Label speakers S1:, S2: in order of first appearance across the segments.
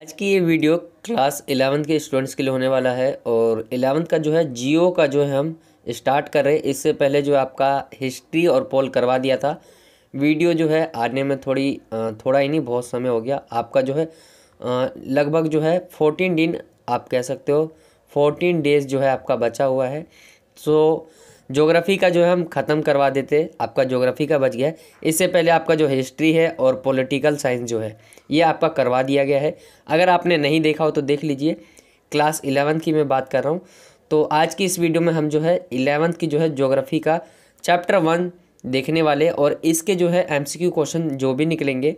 S1: आज की ये वीडियो क्लास 11th के स्टूडेंट्स के लिए होने वाला है और 11th का जो है जियो का जो है हम स्टार्ट कर रहे हैं। इससे पहले जो आपका हिस्ट्री और पोल करवा दिया था। वीडियो जो है आने में थोड़ा ही नहीं बहुत समय हो गया। आपका जो है लगभग जो है 14 दिन आप कह सकते हो 14 डेज़ जो है आपका बचा हुआ है। सो ज्योग्राफ़ी का जो है हम ख़त्म करवा देते, आपका ज्योग्राफ़ी का बच गया है। इससे पहले आपका जो हिस्ट्री है और पॉलिटिकल साइंस जो है ये आपका करवा दिया गया है। अगर आपने नहीं देखा हो तो देख लीजिए, क्लास 11th की मैं बात कर रहा हूँ। तो आज की इस वीडियो में हम जो है 11th की जो है ज्योग्राफ़ी का चैप्टर 1 देखने वाले और इसके जो है MCQ क्वेश्चन जो भी निकलेंगे।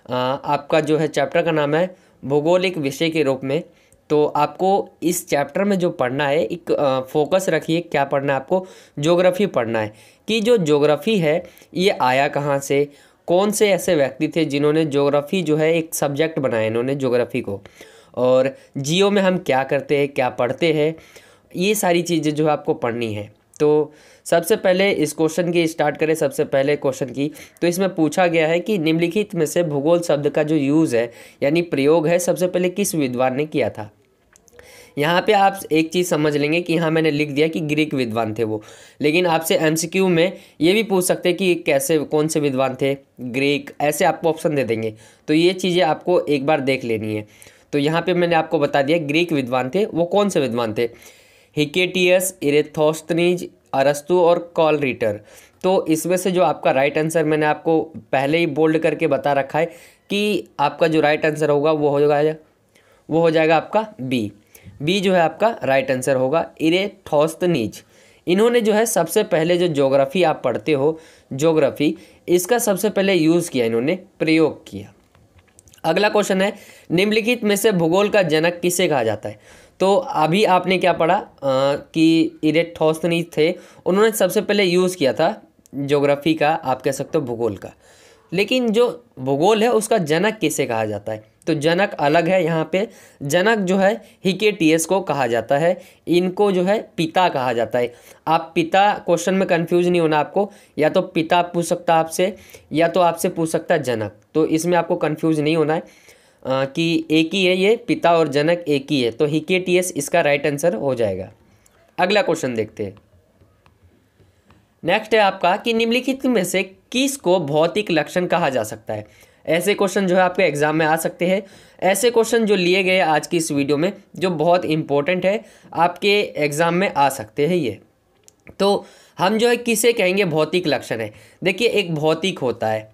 S1: आपका जो है चैप्टर का नाम है भौगोलिक विषय के रूप में। तो आपको इस चैप्टर में जो पढ़ना है, एक फोकस रखिए क्या पढ़ना है आपको, ज्योग्राफी पढ़ना है कि जो ज्योग्राफी है ये आया कहाँ से, कौन से ऐसे व्यक्ति थे जिन्होंने ज्योग्राफी जो है एक सब्जेक्ट बनाया इन्होंने ज्योग्राफी को, और जियो में हम क्या करते हैं क्या पढ़ते हैं, ये सारी चीज़ें जो है आपको पढ़नी है। तो सबसे पहले इस क्वेश्चन की स्टार्ट करें। सबसे पहले क्वेश्चन की तो इसमें पूछा गया है कि निम्नलिखित में से भूगोल शब्द का जो यूज़ है यानी प्रयोग है सबसे पहले किस विद्वान ने किया था। यहाँ पे आप एक चीज़ समझ लेंगे कि यहाँ मैंने लिख दिया कि ग्रीक विद्वान थे वो, लेकिन आपसे MCQ में ये भी पूछ सकते हैं कि कैसे कौन से विद्वान थे, ग्रीक, ऐसे आपको ऑप्शन दे देंगे। तो ये चीज़ें आपको एक बार देख लेनी है। तो यहाँ पे मैंने आपको बता दिया ग्रीक विद्वान थे। वो कौन से विद्वान थे? हिकेटियस, इरेथोस्थनीज, अरस्तु और कॉल रीटर। तो इसमें से जो आपका राइट आंसर मैंने आपको पहले ही बोल्ड करके बता रखा है कि आपका जो राइट आंसर होगा वो हो जाएगा आपका बी जो है आपका राइट आंसर होगा, इरेथोस्थनीज। इन्होंने जो है सबसे पहले जो ज्योग्राफी आप पढ़ते हो, ज्योग्राफी, इसका सबसे पहले यूज़ किया, इन्होंने प्रयोग किया। अगला क्वेश्चन है निम्नलिखित में से भूगोल का जनक किसे कहा जाता है। तो अभी आपने क्या पढ़ा कि इरेथोस्थनीज थे, उन्होंने सबसे पहले यूज़ किया था ज्योग्राफी का, आप कह सकते हो भूगोल का। लेकिन जो भूगोल है उसका जनक किसे कहा जाता है, तो जनक अलग है। यहाँ पे जनक जो है हिकेटियस को कहा जाता है, इनको जो है पिता कहा जाता है। आप पिता क्वेश्चन में कंफ्यूज नहीं होना आपको, या तो पिता पूछ सकता है आपसे या तो आपसे पूछ सकता है जनक। तो इसमें आपको कंफ्यूज नहीं होना है कि एक ही है, ये पिता और जनक एक ही है। तो हिकेटियस इसका राइट आंसर हो जाएगा। अगला क्वेश्चन देखते हैं। नेक्स्ट है आपका कि निम्नलिखित में से किस को भौतिक लक्षण कहा जा सकता है। ऐसे क्वेश्चन जो है आपके एग्जाम में आ सकते हैं। ऐसे क्वेश्चन जो लिए गए आज की इस वीडियो में जो बहुत इंपॉर्टेंट है, आपके एग्जाम में आ सकते हैं ये। तो हम जो है किसे कहेंगे भौतिक लक्षण है। देखिए एक भौतिक होता है,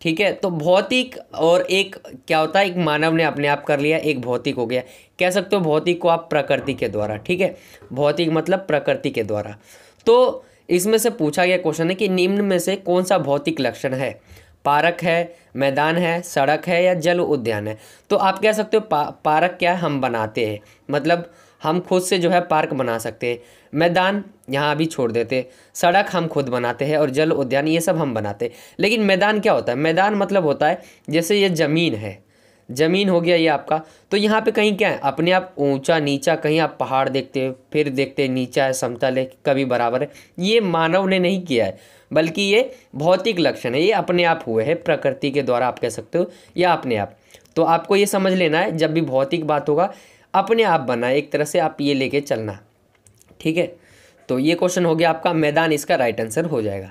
S1: ठीक है, तो भौतिक और एक क्या होता है, एक मानव ने अपने आप कर लिया, एक भौतिक हो गया। कह सकते हो भौतिक को आप प्रकृति के द्वारा, ठीक है, भौतिक मतलब प्रकृति के द्वारा। तो इसमें से पूछा गया क्वेश्चन है कि निम्न में से कौन सा भौतिक लक्षण है, पार्क है, मैदान है, सड़क है या जल उद्यान है। तो आप कह सकते हो पार्क क्या है, हम बनाते हैं, मतलब हम खुद से जो है पार्क बना सकते हैं। मैदान यहाँ अभी छोड़ देते, सड़क हम खुद बनाते हैं और जल उद्यान ये सब हम बनाते हैं। लेकिन मैदान क्या होता है, मैदान मतलब होता है जैसे ये ज़मीन है, ज़मीन हो गया ये आपका। तो यहाँ पे कहीं क्या है, अपने आप ऊंचा नीचा, कहीं आप पहाड़ देखते हो फिर देखते नीचा है, समतल है, कभी बराबर है। ये मानव ने नहीं किया है, बल्कि ये भौतिक लक्षण है, ये अपने आप हुए हैं प्रकृति के द्वारा, आप कह सकते हो, या अपने आप। तो आपको ये समझ लेना है जब भी भौतिक बात होगा अपने आप बना, एक तरह से आप ये लेके चलना, ठीक है। तो ये क्वेश्चन हो गया आपका, मैदान इसका राइट आंसर हो जाएगा।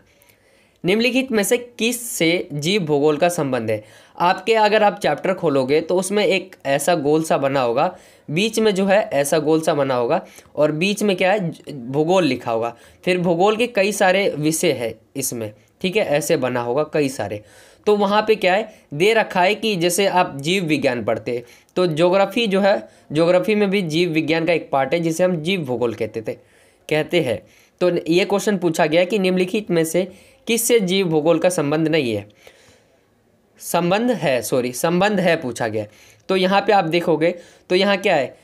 S1: निम्नलिखित में से किस से जीव भूगोल का संबंध है। आपके अगर आप चैप्टर खोलोगे तो उसमें एक ऐसा गोल सा बना होगा, बीच में जो है ऐसा गोल सा बना होगा और बीच में क्या है, भूगोल लिखा होगा। फिर भूगोल के कई सारे विषय है इसमें, ठीक है, ऐसे बना होगा कई सारे। तो वहाँ पे क्या है दे रखा है कि जैसे आप जीव विज्ञान पढ़ते हैं तो ज्योग्राफी जो है, ज्योग्राफी में भी जीव विज्ञान का एक पार्ट है जिसे हम जीव भूगोल कहते हैं। तो ये क्वेश्चन पूछा गया कि निम्नलिखित में से किससे जीव भूगोल का संबंध नहीं है, संबंध है पूछा गया। तो यहाँ पे आप देखोगे तो यहाँ क्या है,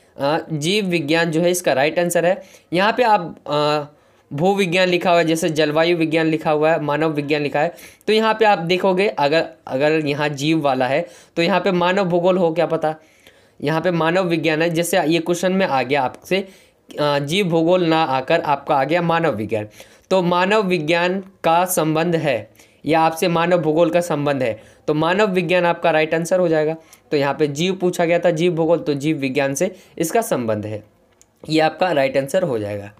S1: जीव विज्ञान जो है इसका राइट आंसर है। यहाँ पे आप भू विज्ञान लिखा हुआ है, जैसे जलवायु विज्ञान लिखा हुआ है, मानव विज्ञान लिखा है। तो यहाँ पे आप देखोगे अगर यहाँ जीव वाला है तो यहाँ पे मानव भूगोल हो, क्या पता यहाँ पे मानव विज्ञान है। जैसे ये क्वेश्चन में आ गया आपसे जीव भूगोल ना आकर आपका आ गया मानव विज्ञान, तो मानव विज्ञान का संबंध है या आपसे मानव भूगोल का संबंध है, तो मानव विज्ञान आपका राइट आंसर हो जाएगा। तो यहाँ पे जीव पूछा गया था, जीव भूगोल, तो जीव विज्ञान से इसका संबंध है। ये आपका राइट आंसर हो जाएगा।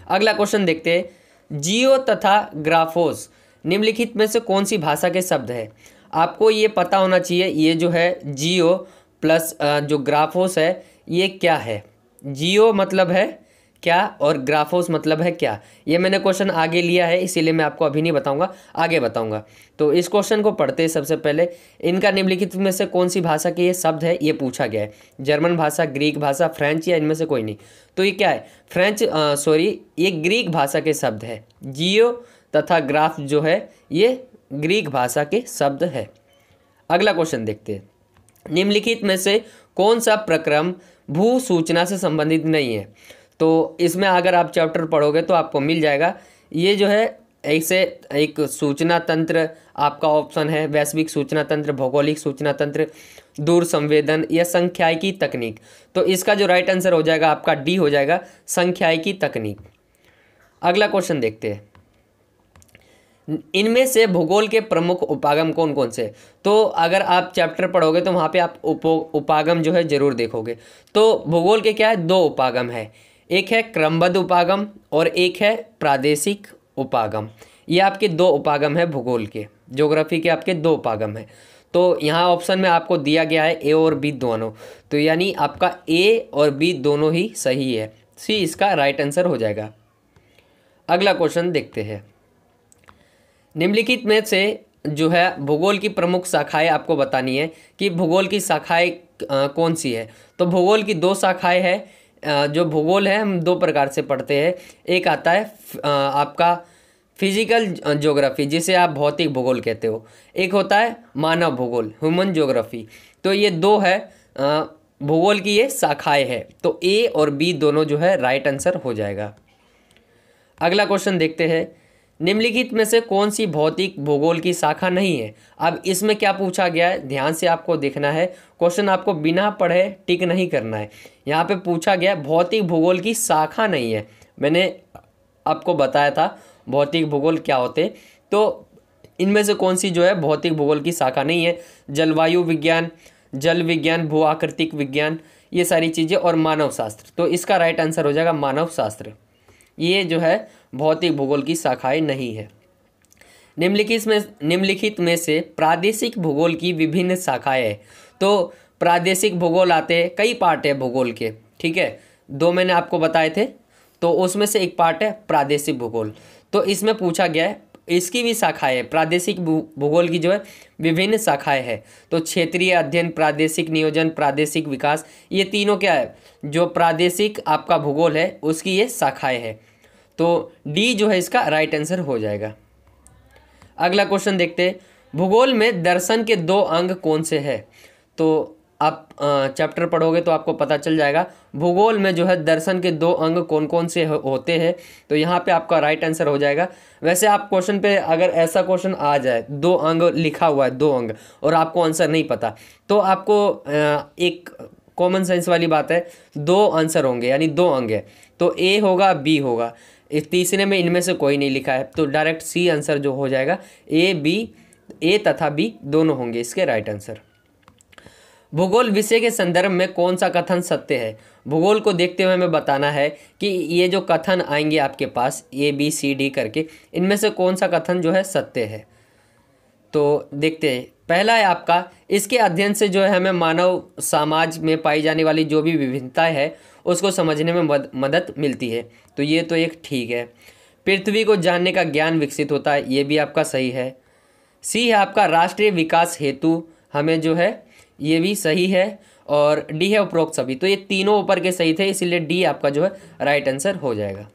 S1: अगला क्वेश्चन देखते हैं, जियो तथा ग्राफोस निम्नलिखित में से कौन सी भाषा के शब्द है। आपको ये पता होना चाहिए, ये जो है जियो प्लस जो ग्राफोस है ये क्या है। जियो मतलब है क्या और ग्राफोस मतलब है क्या। ये मैंने क्वेश्चन आगे लिया है, इसीलिए मैं आपको अभी नहीं बताऊंगा, आगे बताऊंगा। तो इस क्वेश्चन को पढ़ते हैं सबसे पहले, इनका निम्नलिखित में से कौन सी भाषा के ये शब्द है, ये पूछा गया है। जर्मन भाषा, ग्रीक भाषा, फ्रेंच या इनमें से कोई नहीं। तो ये क्या है, ये ग्रीक भाषा के शब्द है। जियो तथा ग्राफ जो है ये ग्रीक भाषा के शब्द है। अगला क्वेश्चन देखते हैं, निम्नलिखित में से कौन सा प्रक्रम भू सूचना से संबंधित नहीं है। तो इसमें अगर आप चैप्टर पढ़ोगे तो आपको मिल जाएगा। ये जो है ऐसे एक सूचना तंत्र आपका ऑप्शन है, वैश्विक सूचना तंत्र, भौगोलिक सूचना तंत्र, दूर संवेदन या सांख्यिकी तकनीक। तो इसका जो राइट आंसर हो जाएगा आपका डी हो जाएगा, सांख्यिकी तकनीक। अगला क्वेश्चन देखते हैं, इनमें से भूगोल के प्रमुख उपागम कौन कौन से। तो अगर आप चैप्टर पढ़ोगे तो वहाँ पे आप उपागम जो है जरूर देखोगे। तो भूगोल के क्या है, दो उपागम है, एक है क्रमबद्ध उपागम और एक है प्रादेशिक उपागम। ये आपके दो उपागम है भूगोल के, ज्योग्राफी के आपके दो उपागम है। तो यहाँ ऑप्शन में आपको दिया गया है ए और बी दोनों, तो यानी आपका ए और बी दोनों ही सही है, सी इसका राइट आंसर हो जाएगा। अगला क्वेश्चन देखते हैं, निम्नलिखित में से जो है भूगोल की प्रमुख शाखाएं आपको बतानी है कि भूगोल की शाखाएं कौन सी है। तो भूगोल की दो शाखाएं हैं। जो भूगोल है हम दो प्रकार से पढ़ते हैं, एक आता है आपका फिजिकल ज्योग्राफी जिसे आप भौतिक भूगोल कहते हो, एक होता है मानव भूगोल, ह्यूमन ज्योग्राफी। तो ये दो है भूगोल की ये शाखाएं है, तो ए और बी दोनों जो है राइट आंसर हो जाएगा। अगला क्वेश्चन देखते हैं, निम्नलिखित में से कौन सी भौतिक भूगोल की शाखा नहीं है। अब इसमें क्या पूछा गया है, ध्यान से आपको देखना है, क्वेश्चन आपको बिना पढ़े टिक नहीं करना है। यहाँ पे पूछा गया भौतिक भूगोल की शाखा नहीं है। मैंने आपको बताया था भौतिक भूगोल क्या होते, तो इनमें से कौन सी जो है भौतिक भूगोल की शाखा नहीं है। जलवायु विज्ञान, जल विज्ञान, भू आकृतिक विज्ञान, ये सारी चीज़ें, और मानव शास्त्र। तो इसका राइट आंसर हो जाएगा मानव शास्त्र। ये जो है भौतिक भूगोल की शाखाएं नहीं है। निम्नलिखित में से प्रादेशिक भूगोल की विभिन्न शाखाएं हैं। तो प्रादेशिक भूगोल आते हैं, कई पार्ट है भूगोल के, ठीक है, दो मैंने आपको बताए थे, तो उसमें से एक पार्ट है प्रादेशिक भूगोल। तो इसमें पूछा गया है इसकी भी शाखाएं है, प्रादेशिक भूगोल की जो है विभिन्न शाखाएं हैं। तो क्षेत्रीय अध्ययन, प्रादेशिक नियोजन, प्रादेशिक विकास, ये तीनों क्या है, जो प्रादेशिक आपका भूगोल है उसकी ये शाखाएं हैं। तो डी जो है इसका राइट आंसर हो जाएगा। अगला क्वेश्चन देखते हैं, भूगोल में दर्शन के दो अंग कौन से हैं। तो आप चैप्टर पढ़ोगे तो आपको पता चल जाएगा भूगोल में जो है दर्शन के दो अंग कौन कौन से होते हैं। तो यहाँ पे आपका राइट आंसर हो जाएगा। वैसे आप क्वेश्चन पे अगर ऐसा क्वेश्चन आ जाए, दो अंग लिखा हुआ है, दो अंग, और आपको आंसर नहीं पता, तो आपको एक कॉमन सेंस वाली बात है, दो आंसर होंगे यानी दो अंग है, तो ए होगा बी होगा, इस तीसरे में इनमें से कोई नहीं लिखा है, तो डायरेक्ट सी आंसर जो हो जाएगा, ए तथा बी दोनों होंगे इसके राइट आंसर। भूगोल विषय के संदर्भ में कौन सा कथन सत्य है। भूगोल को देखते हुए हमें बताना है कि ये जो कथन आएंगे आपके पास ए बी सी डी करके, इनमें से कौन सा कथन जो है सत्य है। तो देखते हैं, पहला है आपका, इसके अध्ययन से जो है हमें मानव समाज में पाई जाने वाली जो भी विभिन्नताएं है उसको समझने में मदद मिलती है। तो ये तो एक ठीक है। पृथ्वी को जानने का ज्ञान विकसित होता है, ये भी आपका सही है। सी है आपका, राष्ट्रीय विकास हेतु हमें जो है, ये भी सही है। और डी है उपरोक्त सभी। तो ये तीनों ऊपर के सही थे, इसीलिए डी आपका जो है राइट आंसर हो जाएगा।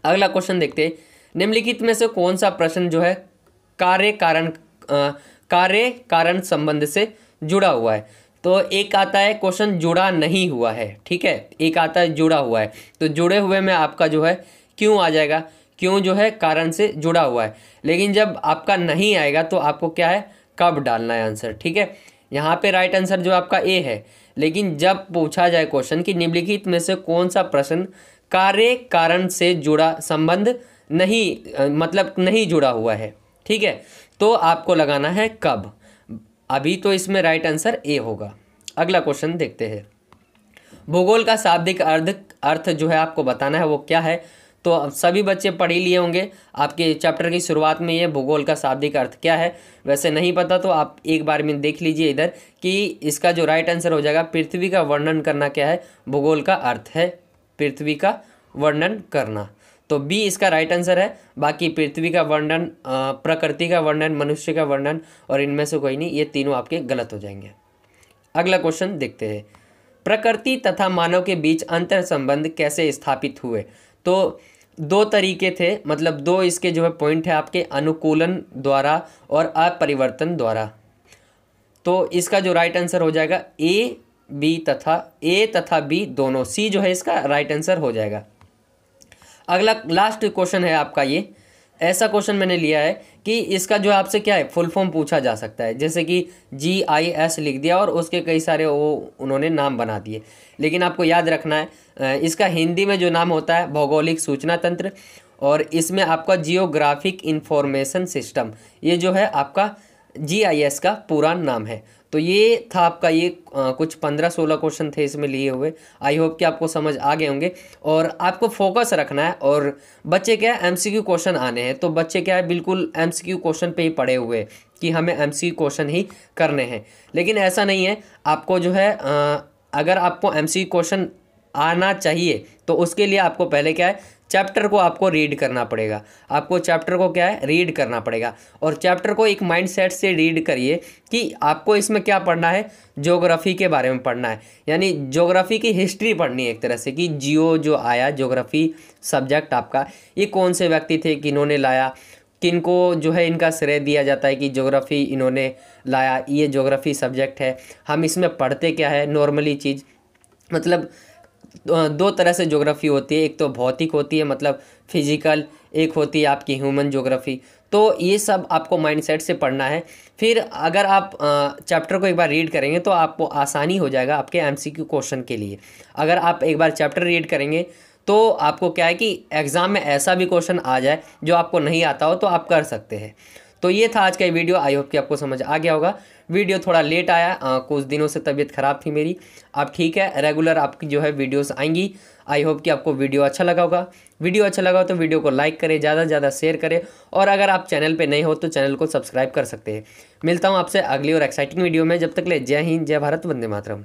S1: अगला क्वेश्चन देखते हैं, निम्नलिखित में से कौन सा प्रश्न जो है कार्य कारण संबंध से जुड़ा हुआ है। तो एक आता है क्वेश्चन जुड़ा नहीं हुआ है, ठीक है, एक आता है जुड़ा हुआ है। तो जुड़े हुए में आपका जो है क्यों आ जाएगा, क्यों जो है कारण से जुड़ा हुआ है। लेकिन जब आपका नहीं आएगा तो आपको क्या है, कब डालना है आंसर, ठीक है। यहाँ पे राइट आंसर जो आपका ए है। लेकिन जब पूछा जाए क्वेश्चन कि निम्नलिखित में से कौन सा प्रश्न कार्य कारण से जुड़ा संबंध नहीं, मतलब नहीं जुड़ा हुआ है, ठीक है, तो आपको लगाना है कब। अभी तो इसमें राइट आंसर ए होगा। अगला क्वेश्चन देखते हैं। भूगोल का शाब्दिक अर्थ जो है आपको बताना है वो क्या है। तो अब सभी बच्चे पढ़ ही लिए होंगे, आपके चैप्टर की शुरुआत में ये भूगोल का शाब्दिक अर्थ क्या है। वैसे नहीं पता तो आप एक बार में देख लीजिए इधर कि इसका जो राइट आंसर हो जाएगा, पृथ्वी का वर्णन करना क्या है, भूगोल का अर्थ है पृथ्वी का वर्णन करना। तो बी इसका राइट आंसर है। बाकी पृथ्वी का वर्णन, प्रकृति का वर्णन, मनुष्य का वर्णन और इनमें से कोई नहीं, ये तीनों आपके गलत हो जाएंगे। अगला क्वेश्चन देखते हैं। प्रकृति तथा मानव के बीच अंतर संबंध कैसे स्थापित हुए। तो दो तरीके थे, मतलब दो इसके जो है पॉइंट है आपके, अनुकूलन द्वारा और अपरिवर्तन द्वारा। तो इसका जो राइट आंसर हो जाएगा ए तथा बी दोनों, सी जो है इसका राइट आंसर हो जाएगा। अगला लास्ट क्वेश्चन है आपका ये। ऐसा क्वेश्चन मैंने लिया है कि इसका जो आपसे क्या है फुल फॉर्म पूछा जा सकता है, जैसे कि GIS लिख दिया और उसके कई सारे वो उन्होंने नाम बना दिए। लेकिन आपको याद रखना है इसका हिंदी में जो नाम होता है भौगोलिक सूचना तंत्र, और इसमें आपका जियोग्राफिक इंफॉर्मेशन सिस्टम, ये जो है आपका GIS का पूरा नाम है। तो ये था आपका ये कुछ 15-16 क्वेश्चन थे इसमें लिए हुए। आई होप कि आपको समझ आ गए होंगे और आपको फोकस रखना है। और बच्चे क्या है MCQ क्वेश्चन आने हैं, तो बच्चे क्या है बिल्कुल MCQ क्वेश्चन पे ही पड़े हुए कि हमें MCQ क्वेश्चन ही करने हैं। लेकिन ऐसा नहीं है, आपको जो है अगर आपको MCQ क्वेश्चन आना चाहिए तो उसके लिए आपको पहले क्या है चैप्टर को आपको रीड करना पड़ेगा। आपको चैप्टर को क्या है रीड करना पड़ेगा, और चैप्टर को एक माइंडसेट से रीड करिए कि आपको इसमें क्या पढ़ना है, ज्योग्राफी के बारे में पढ़ना है, यानी ज्योग्राफी की हिस्ट्री पढ़नी है एक तरह से, कि जियो जो आया ज्योग्राफी सब्जेक्ट आपका, ये कौन से व्यक्ति थे, किन्होंने लाया, किनको जो है इनका श्रेय दिया जाता है कि ज्योग्राफी इन्होंने लाया, ये ज्योग्राफी सब्जेक्ट है। हम इसमें पढ़ते क्या है नॉर्मली चीज़, मतलब दो तरह से ज्योग्राफी होती है, एक तो भौतिक होती है मतलब फिजिकल, एक होती है आपकी ह्यूमन ज्योग्राफी। तो ये सब आपको माइंडसेट से पढ़ना है। फिर अगर आप चैप्टर को एक बार रीड करेंगे तो आपको आसानी हो जाएगा आपके MCQ क्वेश्चन के लिए। अगर आप एक बार चैप्टर रीड करेंगे तो आपको क्या है कि एग्ज़ाम में ऐसा भी क्वेश्चन आ जाए जो आपको नहीं आता हो तो आप कर सकते हैं। तो ये था आज का वीडियो। आई होप कि आपको समझ आ गया होगा। वीडियो थोड़ा लेट आया, कुछ दिनों से तबीयत ख़राब थी मेरी। अब ठीक है, रेगुलर आपकी जो है वीडियोस आएंगी। आई होप कि आपको वीडियो अच्छा लगा होगा। वीडियो अच्छा लगा हो तो वीडियो को लाइक करें, ज़्यादा से ज़्यादा शेयर करें, और अगर आप चैनल पे नए हो तो चैनल को सब्सक्राइब कर सकते हैं। मिलता हूँ आपसे अगली और एक्साइटिंग वीडियो में। जब तक ले जय हिंद, जय भारत, वंदे मातरम।